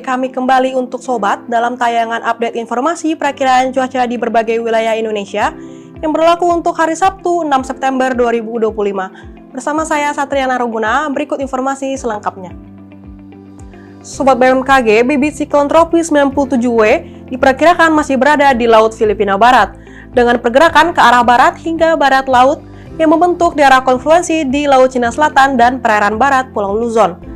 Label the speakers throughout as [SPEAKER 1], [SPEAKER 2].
[SPEAKER 1] update kami kembali untuk Sobat dalam tayangan update informasi perakiraan cuaca di berbagai wilayah Indonesia yang berlaku untuk hari Sabtu 6 September 2025. Bersama saya Satriana Ruguna, berikut informasi selengkapnya. Sobat BMKG, bibit siklon tropis 97W diperkirakan masih berada di Laut Filipina Barat dengan pergerakan ke arah barat hingga barat laut yang membentuk daerah konfluensi di Laut Cina Selatan dan perairan barat Pulau Luzon.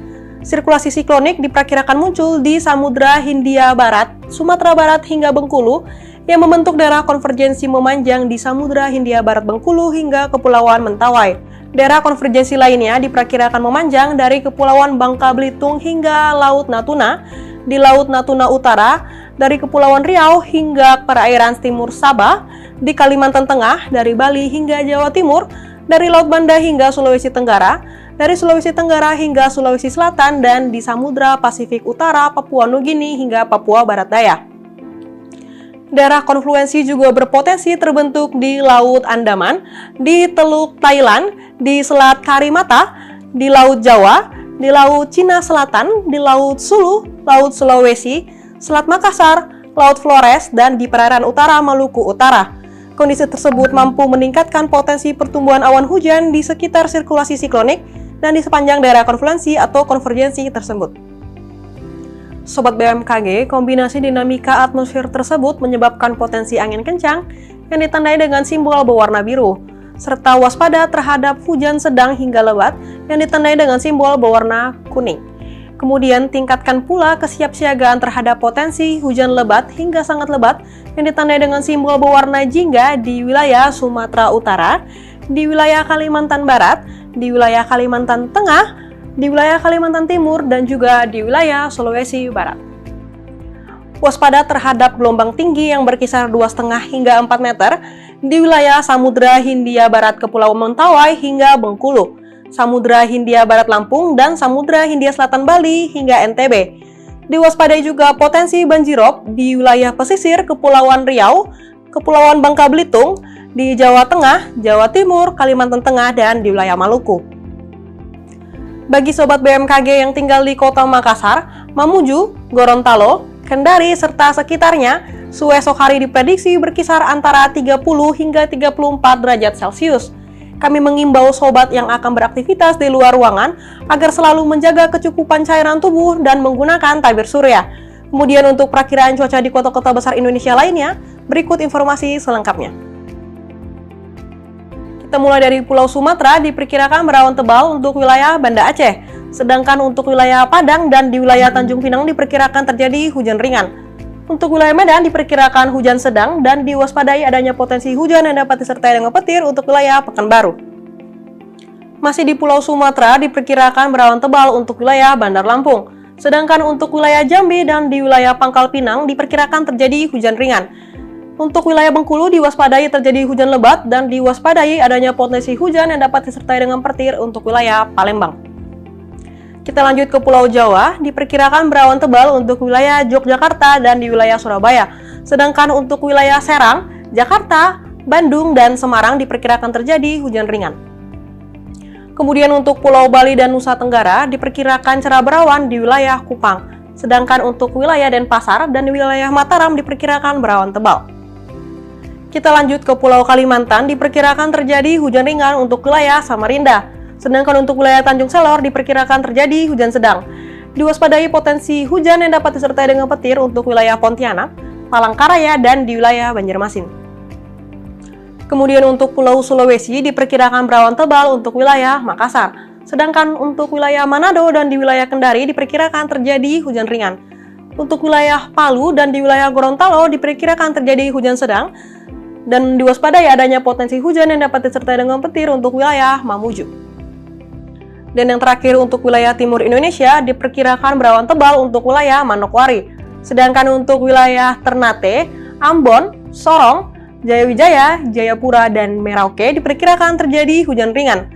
[SPEAKER 1] Sirkulasi siklonik diperkirakan muncul di Samudra Hindia Barat, Sumatera Barat hingga Bengkulu yang membentuk daerah konvergensi memanjang di Samudra Hindia Barat Bengkulu hingga Kepulauan Mentawai. Daerah konvergensi lainnya diperkirakan memanjang dari Kepulauan Bangka Belitung hingga Laut Natuna, di Laut Natuna Utara, dari Kepulauan Riau hingga perairan timur Sabah, di Kalimantan Tengah, dari Bali hingga Jawa Timur, dari Laut Banda hingga Sulawesi Tenggara, dari Sulawesi Tenggara hingga Sulawesi Selatan, dan di Samudra Pasifik Utara, Papua Nugini hingga Papua Barat Daya. Daerah konfluensi juga berpotensi terbentuk di Laut Andaman, di Teluk Thailand, di Selat Karimata, di Laut Jawa, di Laut Cina Selatan, di Laut Sulu, Laut Sulawesi, Selat Makassar, Laut Flores, dan di perairan utara Maluku Utara. Kondisi tersebut mampu meningkatkan potensi pertumbuhan awan hujan di sekitar sirkulasi siklonik dan di sepanjang daerah konfluensi atau konvergensi tersebut. Sobat BMKG, kombinasi dinamika atmosfer tersebut menyebabkan potensi angin kencang yang ditandai dengan simbol berwarna biru, serta waspada terhadap hujan sedang hingga lebat yang ditandai dengan simbol berwarna kuning. Kemudian tingkatkan pula kesiapsiagaan terhadap potensi hujan lebat hingga sangat lebat yang ditandai dengan simbol berwarna jingga di wilayah Sumatera Utara, di wilayah Kalimantan Barat, di wilayah Kalimantan Tengah, di wilayah Kalimantan Timur, dan juga di wilayah Sulawesi Barat. Waspada terhadap gelombang tinggi yang berkisar 2,5 hingga 4 meter di wilayah Samudra Hindia Barat Kepulauan Mentawai hingga Bengkulu, Samudra Hindia Barat Lampung, dan Samudra Hindia Selatan Bali hingga NTB. Diwaspadai juga potensi banjirop di wilayah pesisir Kepulauan Riau, Kepulauan Bangka Belitung, di Jawa Tengah, Jawa Timur, Kalimantan Tengah, dan di wilayah Maluku. Bagi Sobat BMKG yang tinggal di Kota Makassar, Mamuju, Gorontalo, Kendari, serta sekitarnya, suhu esok hari diprediksi berkisar antara 30 hingga 34 derajat Celcius. Kami mengimbau sobat yang akan beraktivitas di luar ruangan agar selalu menjaga kecukupan cairan tubuh dan menggunakan tabir surya. Kemudian untuk perakiraan cuaca di kota-kota besar Indonesia lainnya, berikut informasi selengkapnya. Kita mulai dari Pulau Sumatera diperkirakan berawan tebal untuk wilayah Banda Aceh, sedangkan untuk wilayah Padang dan di wilayah Tanjung Pinang diperkirakan terjadi hujan ringan. Untuk wilayah Medan diperkirakan hujan sedang dan diwaspadai adanya potensi hujan yang dapat disertai dengan petir untuk wilayah Pekanbaru. Masih di Pulau Sumatera diperkirakan berawan tebal untuk wilayah Bandar Lampung, sedangkan untuk wilayah Jambi dan di wilayah Pangkal Pinang diperkirakan terjadi hujan ringan. Untuk wilayah Bengkulu diwaspadai terjadi hujan lebat dan diwaspadai adanya potensi hujan yang dapat disertai dengan petir untuk wilayah Palembang. Kita lanjut ke Pulau Jawa, diperkirakan berawan tebal untuk wilayah Yogyakarta dan di wilayah Surabaya. Sedangkan untuk wilayah Serang, Jakarta, Bandung, dan Semarang diperkirakan terjadi hujan ringan. Kemudian untuk Pulau Bali dan Nusa Tenggara diperkirakan cerah berawan di wilayah Kupang. Sedangkan untuk wilayah Denpasar dan di wilayah Mataram diperkirakan berawan tebal. Kita lanjut ke Pulau Kalimantan, diperkirakan terjadi hujan ringan untuk wilayah Samarinda. Sedangkan untuk wilayah Tanjung Selor diperkirakan terjadi hujan sedang. Diwaspadai potensi hujan yang dapat disertai dengan petir untuk wilayah Pontianak, Palangkaraya, dan di wilayah Banjarmasin. Kemudian untuk Pulau Sulawesi diperkirakan berawan tebal untuk wilayah Makassar. Sedangkan untuk wilayah Manado dan di wilayah Kendari diperkirakan terjadi hujan ringan. Untuk wilayah Palu dan di wilayah Gorontalo diperkirakan terjadi hujan sedang dan diwaspadai adanya potensi hujan yang dapat disertai dengan petir untuk wilayah Mamuju. Dan yang terakhir untuk wilayah timur Indonesia diperkirakan berawan tebal untuk wilayah Manokwari. Sedangkan untuk wilayah Ternate, Ambon, Sorong, Jayawijaya, Jayapura, dan Merauke diperkirakan terjadi hujan ringan.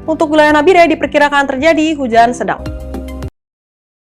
[SPEAKER 1] Untuk wilayah Nabire diperkirakan terjadi hujan sedang.